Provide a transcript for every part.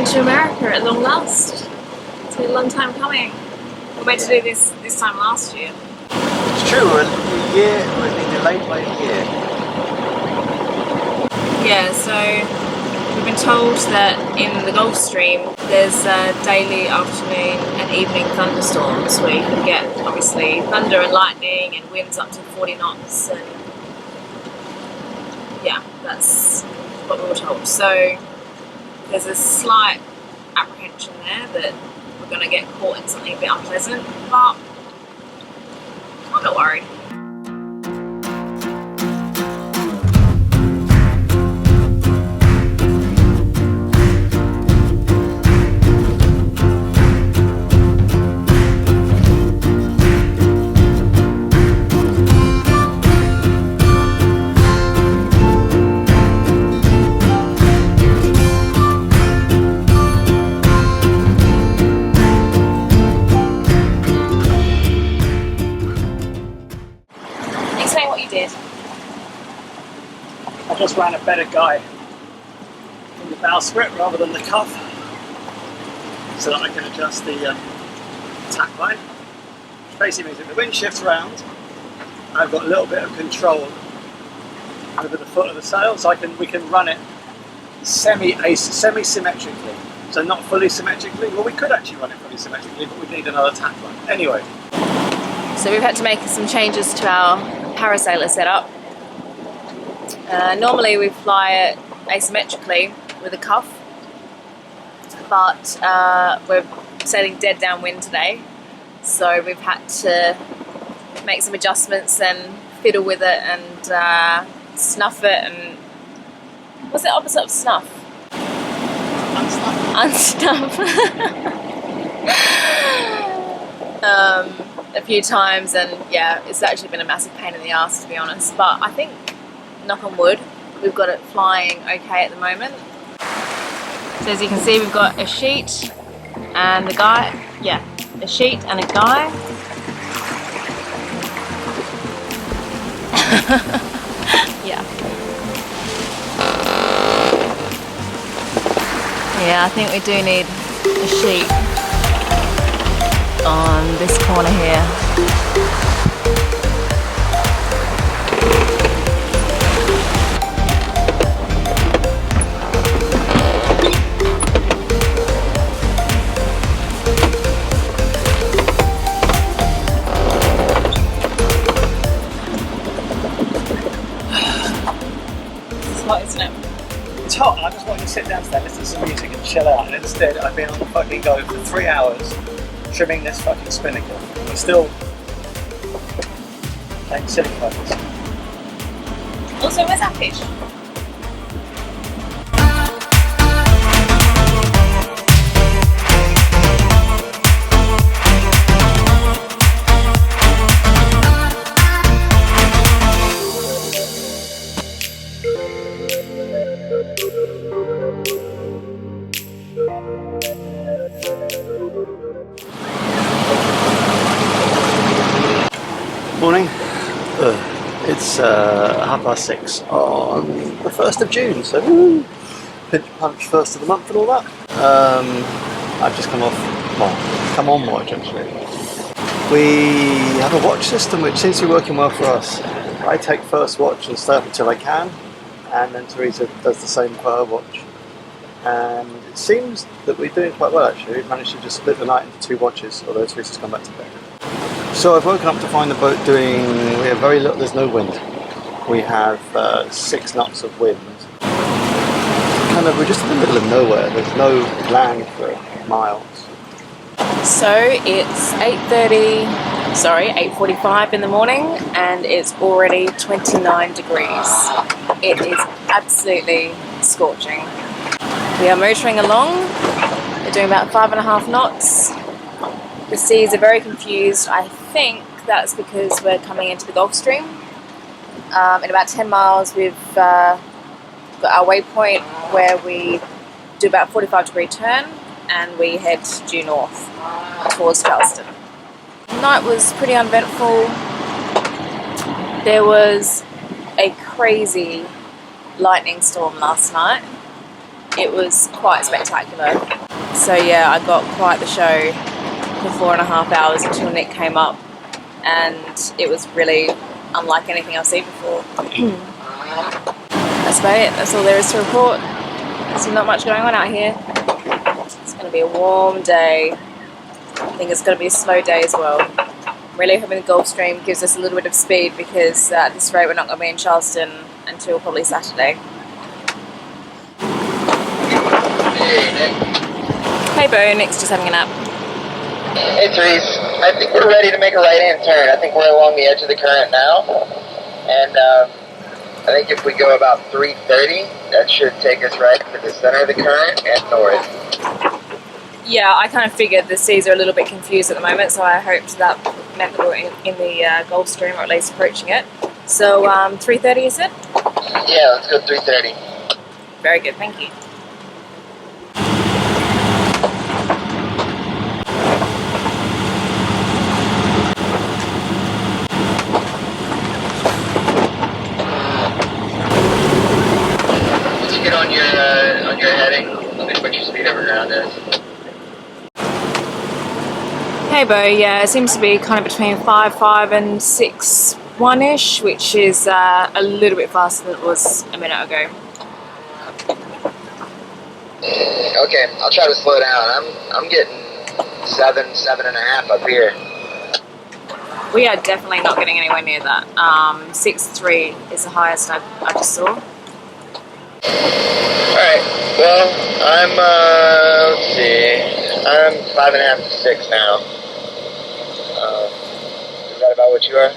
going to America at long last. It's been a long time coming. We meant to do this time last year. It's true, a year, we've been delayed by a year. Yeah, so we've been told that in the Gulf Stream there's daily afternoon and evening thunderstorms where you can get obviously thunder and lightning and winds up to 40 knots, and yeah, that's what we were told. So there's a slight apprehension there that we're going to get caught in something a bit unpleasant, but I'm not worried. Explain what you did. I just ran a better guy from the bowsprit rather than the cuff, so that I can adjust the tack line, which basically means that the wind shifts around, I've got a little bit of control over the foot of the sail, so we can run it semi-symmetrically. So not fully symmetrically. Well, we could actually run it fully symmetrically, but we'd need another tack line. Anyway. So we've had to make some changes to our parasailer setup. Normally we fly it asymmetrically with a cuff, but we're sailing dead downwind today, so we've had to make some adjustments and fiddle with it and snuff it. And what's the opposite of snuff? Unstuff. A few times, and yeah, it's actually been a massive pain in the ass, to be honest, but I think, knock on wood, we've got it flying okay at the moment. So as you can see, we've got a sheet and a guy, yeah, a sheet and a guy. Yeah. Yeah, I think we do need a sheet on this corner here. It's hot, isn't it? It's hot, and I just wanted to sit down today, listen to some music and chill out, and instead I've been on the fucking go for 3 hours trimming this fucking spinnaker. I'm still playing silly fuckers. Also, where's that fish? Morning. It's 6:30 on the 1st of June, so woo, pinch punch, first of the month and all that. I've just come on watch actually. We have a watch system which seems to be working well for us. I take first watch and stay up until I can, and then Teresa does the same for her watch. And it seems that we're doing quite well actually. We've managed to just split the night into 2 watches, although Teresa's come back to bed. So I've woken up to find the boat we have very little, there's no wind. We have 6 knots of wind. We're just in the middle of nowhere, there's no land for miles. So it's 8:45 in the morning, and it's already 29 degrees. It is absolutely scorching. We are motoring along, we're doing about 5.5 knots. The seas are very confused. I think that's because we're coming into the Gulf Stream. In about 10 miles we've got our waypoint where we do about a 45-degree turn and we head due north towards Charleston. The night was pretty uneventful. There was a crazy lightning storm last night. it was quite spectacular. So yeah, I got quite the show for 4.5 hours until Nick came up, and it was really unlike anything I've seen before. That's about it. That's all there is to report. There's not much going on out here. It's going to be a warm day. I think it's going to be a slow day as well. I'm really hoping the Gulf Stream gives us a little bit of speed, because at this rate we're not going to be in Charleston until probably Saturday. Hey, Nick. Hey Bo, Nick's just having a nap. Hey, Therese. I think we're ready to make a right-hand turn. I think we're along the edge of the current now. And I think if we go about 3:30, that should take us right to the center of the current and north. Yeah, I kind of figured the seas are a little bit confused at the moment, so I hoped that meant that we're in the Gulf Stream, or at least approaching it. So 3:30 is it? Yeah, let's go 3:30. Very good, thank you. Once you get on your heading, let me put your speed over ground is. Hey Bo, yeah, it seems to be kind of between 5.5 and 6.1-ish, which is a little bit faster than it was a minute ago. Okay, I'll try to slow down. I'm getting 7.5 up here. We are definitely not getting anywhere near that. 6.3 is the highest I just saw. Alright, well, I'm, let's see, I'm 5.5 to 6 now. Is that about what you are?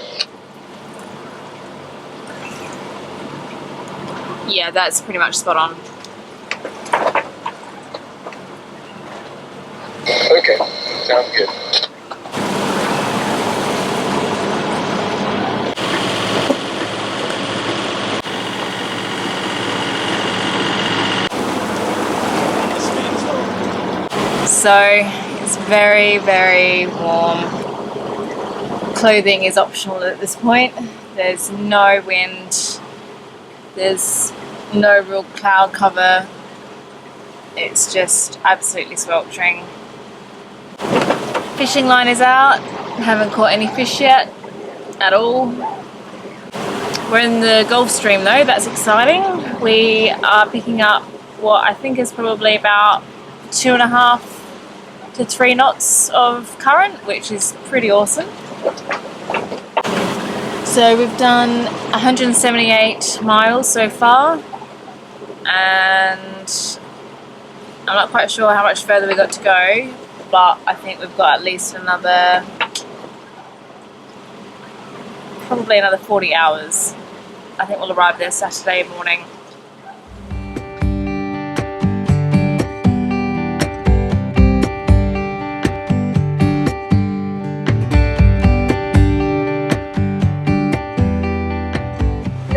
Yeah, that's pretty much spot on. Okay, sounds good. So it's very, very warm. Clothing is optional at this point. There's no wind. There's no real cloud cover. It's just absolutely sweltering. Fishing line is out. Haven't caught any fish yet at all. We're in the Gulf Stream though, that's exciting. We are picking up what I think is probably about 2.5 to 3 knots of current, which is pretty awesome. So we've done 178 miles so far, and I'm not quite sure how much further we got to go, but I think we've got at least probably another 40 hours. I think we'll arrive there Saturday morning.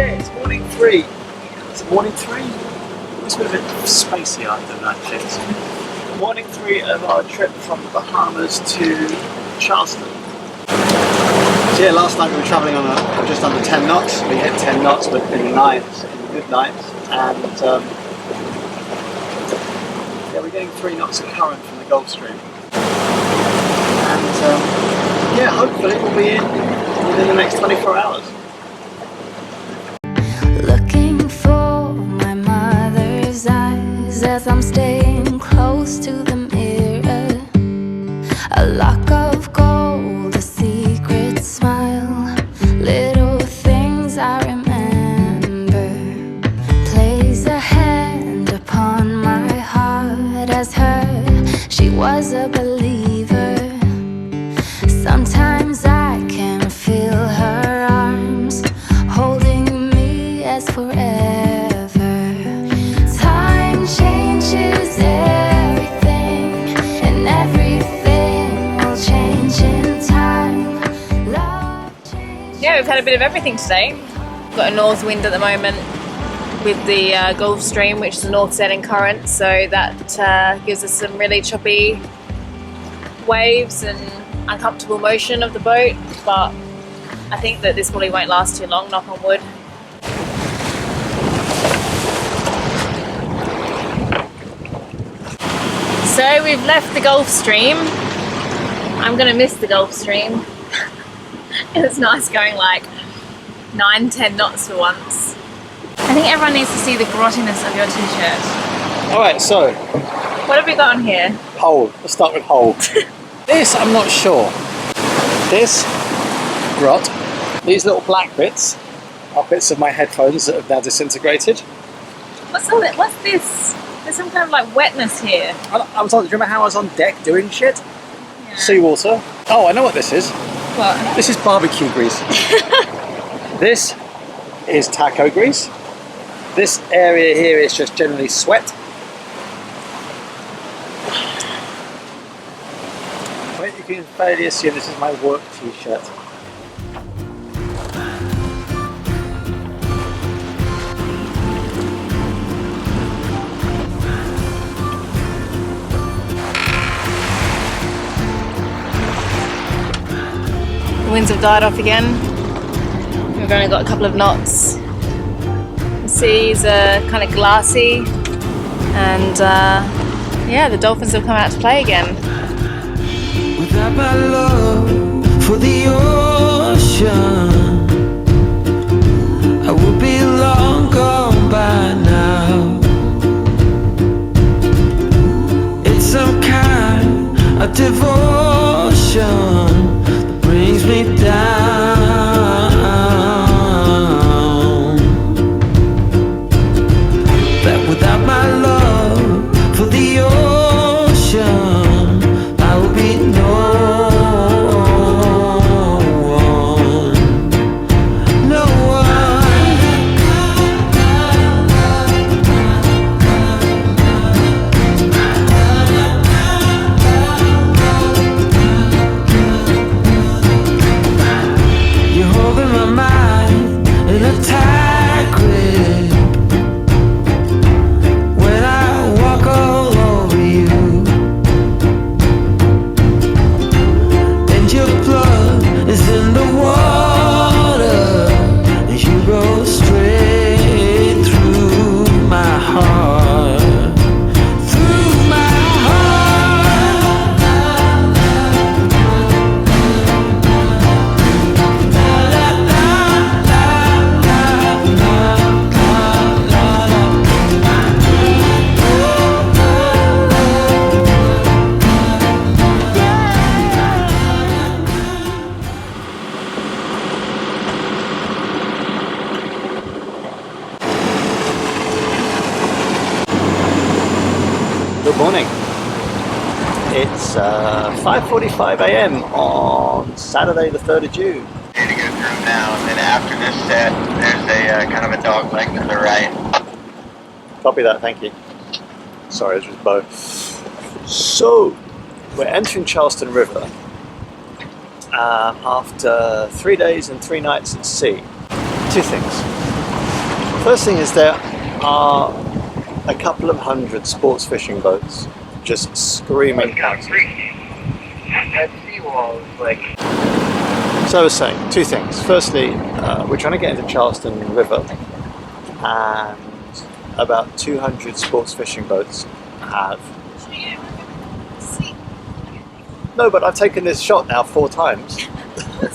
It's morning 3. It's morning 3. It's been a bit spacey, I don't know actually. It's morning 3 of our trip from the Bahamas to Charleston. So yeah, last night we were travelling on just under 10 knots. We hit 10 knots but in the nights, in the good nights, and yeah, we're getting 3 knots of current from the Gulf Stream. And yeah, hopefully we'll be in within the next 24 hours. Looking for my mother's eyes as I'm staying close to the mirror. A lock of gold, a secret smile, little things I remember. Place a hand upon my heart as her, she was a believer. Sometimes I can feel her arms holding me as forever. Time changes everything, and everything will change in time. Love changes. Yeah, we've had a bit of everything today. We've got a north wind at the moment with the Gulf Stream, which is a north setting current, so that gives us some really choppy waves and uncomfortable motion of the boat, but I think that this probably won't last too long, knock on wood. So we've left the Gulf Stream. I'm gonna miss the Gulf Stream. It was nice going like 9-10 knots for once. I think everyone needs to see the grottiness of your t-shirt. Alright, so What have we got on here? hold. Let's start with hold. This I'm not sure. This grot, these little black bits are bits of my headphones that have now disintegrated. What's all it? What's this? There's some kind of like wetness here. I was on, do you remember how I was on deck doing shit? Yeah. Seawater. Oh, I know what this is. What? This is barbecue grease. This is taco grease. This area here is just generally sweat. But you can fairly assume this is my work t-shirt. The winds have died off again. We've only got a couple of knots. The seas are kind of glassy, and yeah, the dolphins have come out to play again. Without my love for the ocean, I would be long gone by now. It's some kind of devotion brings me down. That without my love for the ocean, I will be no one, no You're holding my mind in a tight grip when I walk all over you, and your blood is in the water as you go straight through my heart, through my Good morning. It's 5:45 a.m. on Saturday the 3rd of June. Need to go through now, and then after this set, there's a kind of a dog leg to the right. Copy that, thank you. Sorry, it was Bo. So, we're entering Charleston River after 3 days and 3 nights at sea. Two things. First thing is there are a couple of hundred sports fishing boats just screaming past us. That seawall is like... So I was saying, two things. Firstly, we're trying to get into Charleston River, and about 200 sports fishing boats have. No, but I've taken this shot now 4 times. No,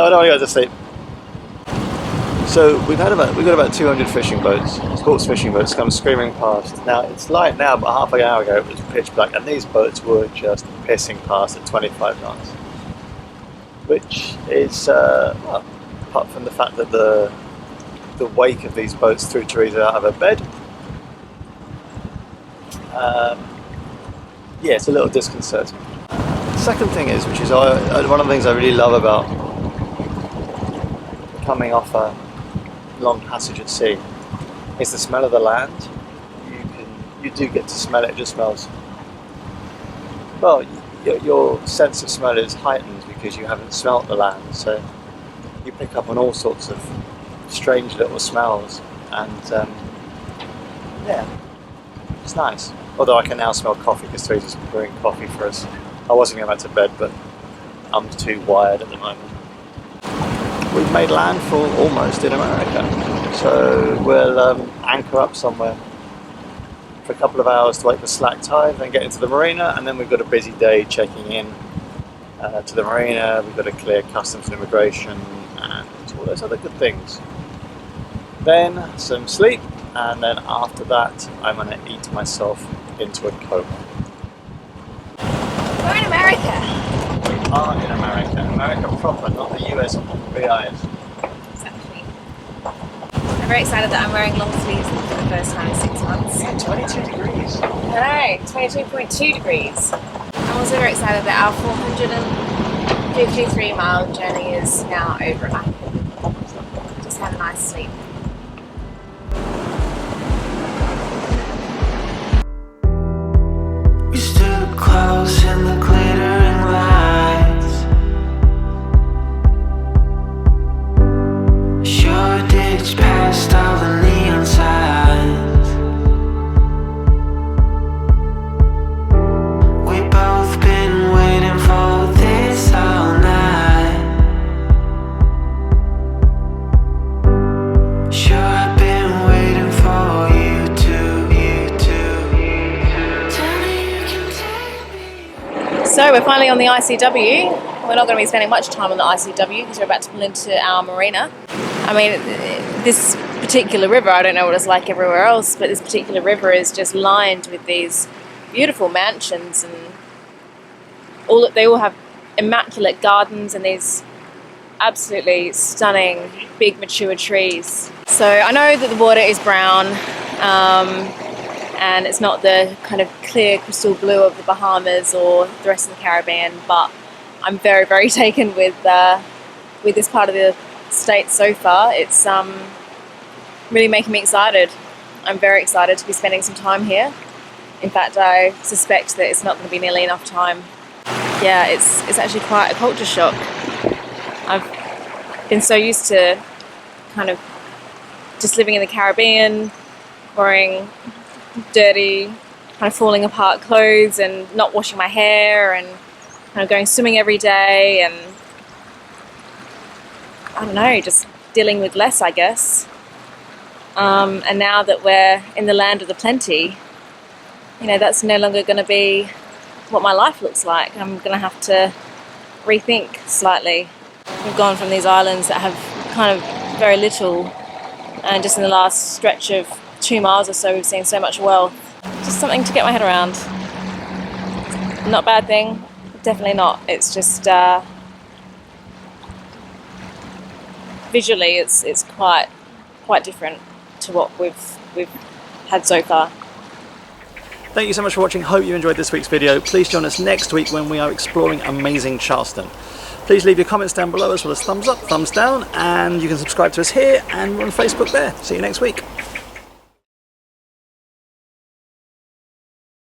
I don't want to go to sleep. So we've got about 200 fishing boats, sports fishing boats, come screaming past. Now it's light now, but half an hour ago it was pitch black, and these boats were just pissing past at 25 knots, which is well, apart from the fact that the wake of these boats threw Teresa out of her bed. Yeah, it's a little disconcerting. Second thing is, which is one of the things I really love about coming off a long passage at sea, is the smell of the land. You do get to smell it. It just smells, well, your sense of smell is heightened because you haven't smelt the land, so you pick up on all sorts of strange little smells, and yeah, it's nice. Although I can now smell coffee because Teresa's brewing coffee for us. I wasn't going back to bed, but I'm too wired at the moment. We've made landfall almost in America, so we'll anchor up somewhere for a couple of hours to wait for slack tide, then get into the marina, and then we've got a busy day checking in to the marina. We've got to clear customs and immigration and all those other good things. Then some sleep, and then after that I'm going to eat myself into a coma. We're in America. We are in America. America proper, not the US on VIs. Exactly. I'm very excited that I'm wearing long sleeves for the first time in 6 months. Yeah, 22 degrees. No, 22.2 degrees. I'm also very excited that our 453 mile journey is now over and I can just have a nice sleep. We stood close in the glittering lights. Shoreditch past all the neon signs. We both been waiting for this all night. Sure, I've been waiting for you to, tell me you can take me. So we're finally on the ICW. We're not going to be spending much time on the ICW because we're about to pull into our marina. I mean, this particular river, I don't know what it's like everywhere else, but this particular river is just lined with these beautiful mansions, and they all have immaculate gardens and these absolutely stunning big mature trees. So I know that the water is brown and it's not the kind of clear crystal blue of the Bahamas or the rest of the Caribbean, but I'm very, very taken with this part of the state so far. It's really making me excited. I'm very excited to be spending some time here. In fact, I suspect that it's not going to be nearly enough time. Yeah, it's actually quite a culture shock. I've been so used to kind of just living in the Caribbean, wearing dirty, kind of falling apart clothes and not washing my hair and kind of going swimming every day and I don't know, just dealing with less, I guess. And now that we're in the land of the plenty, you know, that's no longer going to be what my life looks like. I'm going to have to rethink slightly. We've gone from these islands that have kind of very little, and just in the last stretch of 2 miles or so we've seen so much wealth. Just something to get my head around. Not a bad thing, definitely not. It's just visually it's quite different to what we've had so far. Thank you so much for watching. Hope you enjoyed this week's video. Please join us next week when we are exploring amazing Charleston. Please leave your comments down below as well as thumbs up, thumbs down, and you can subscribe to us here and we're on Facebook there. See you next week.